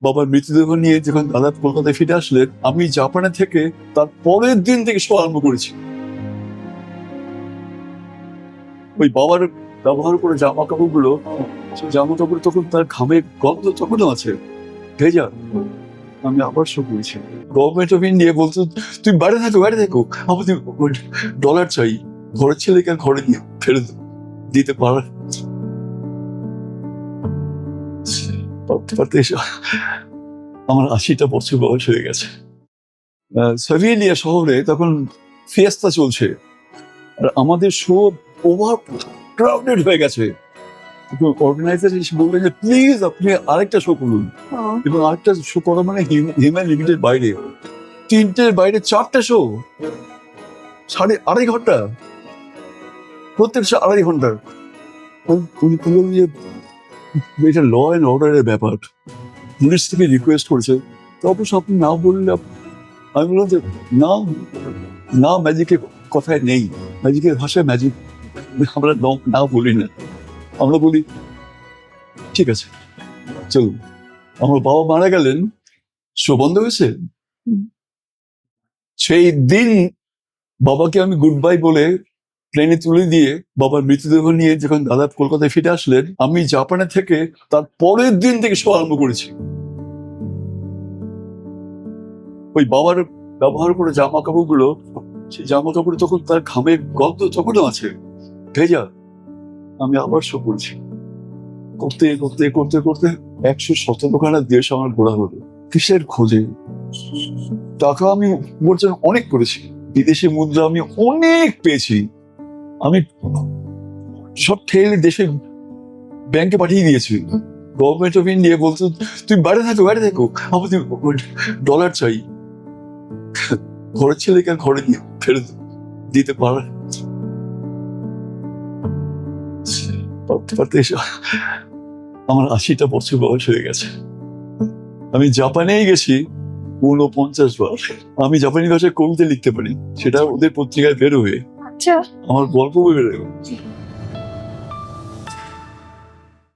বাবার মৃতদেহ নিয়ে যখন দাদা কলকাতায় ফিরে আসলেন, আমি জাপানে থেকে তার পরের দিন থেকে শো আরম্ভ করেছি। ওই বাবার ব্যবহার করে জামা কাপড়গুলো, সেই জামা কাপড় তখন তার ঘামের গন্ধ তখনও আছে, ভেজা। আমি আবার শো করেছি। গভর্নমেন্ট অফ ইন্ডিয়া বলতো, তুই বাইরে থাকো, আমাদের ডলার চাই, ঘরের ছেলেকে আর ঘরে নিয়ে ফেরত দিতে পারে পারতে এসে আমার 80টা বছর বয়স হয়ে গেছে। সেভিলিয়া শহরে তখন ফিয়েস্তা চলছে, আর আমাদের শো ওভার ক্রাউডেড হয়ে গেছে। অর্গানাইজার এসে বললেন যে প্লিজ আপনি আরেকটা শো করুন, এবং আরেকটা শো করা মানে হিউম্যান লিমিটের বাইরে, 3টের বাইরে 4টা শো, 2.5 ঘন্টা, প্রত্যেক শো 2.5 ঘন্টা। উনি বললেন যে এটা ল অ্যান্ড অর্ডারের ব্যাপার, পুলিশ থেকে রিকোয়েস্ট করেছে, তো অবশ্য আপনি না বললে। আমি বললাম যে না ম্যাজিকের কথায় নেই, ম্যাজিকের ভাষায় ম্যাজিক আমরা না বলি না, আমরা বলি ঠিক আছে চলুন। আমার বাবা মারা গেলেন, শো বন্ধ হয়েছে। সেই দিন বাবাকে আমি গুড বাই বলে প্লেনে তুলে দিয়ে বাবার মৃতদেহ নিয়ে যখন দাদা কলকাতায় ফিরে আসলেন, আমি জাপানে থেকে তার পরের দিন থেকে শো আরম্ভ করেছি। ওই বাবার ব্যবহার করে জামা কাপড়গুলো, সেই জামা কাপড় তখন তার ঘামের গন্ধ তখনও আছে, ভেজা। আমি আবার শো করছি, করতে করতে করতে করতে 117খানা দেশ আমার ঘোরা হলো। কিসের খোঁজে? টাকা আমি উপার্জন অনেক করেছি, বিদেশি মুদ্রা আমি অনেক পেয়েছি, আমি সব ঠেলে দেশে ব্যাংকে পাঠিয়ে দিয়েছি। গভর্নমেন্ট অফ ইন্ডিয়া বলতো, তুই বাইরে থাকো, আমাদের ডলার চাই, ঘরের ছেলেকে আর ঘরে নিয়ে ফেরত দিতে পারে পারতে এসে আমার 80টা বছর বয়স হয়ে গেছে। আমি জাপানেই গেছি 49 বার। আমি জাপানি ভাষায় কবিতা লিখতে পারি, সেটা ওদের পত্রিকায় বেরোবে, আচ্ছা, আমার গল্প বেরোবে।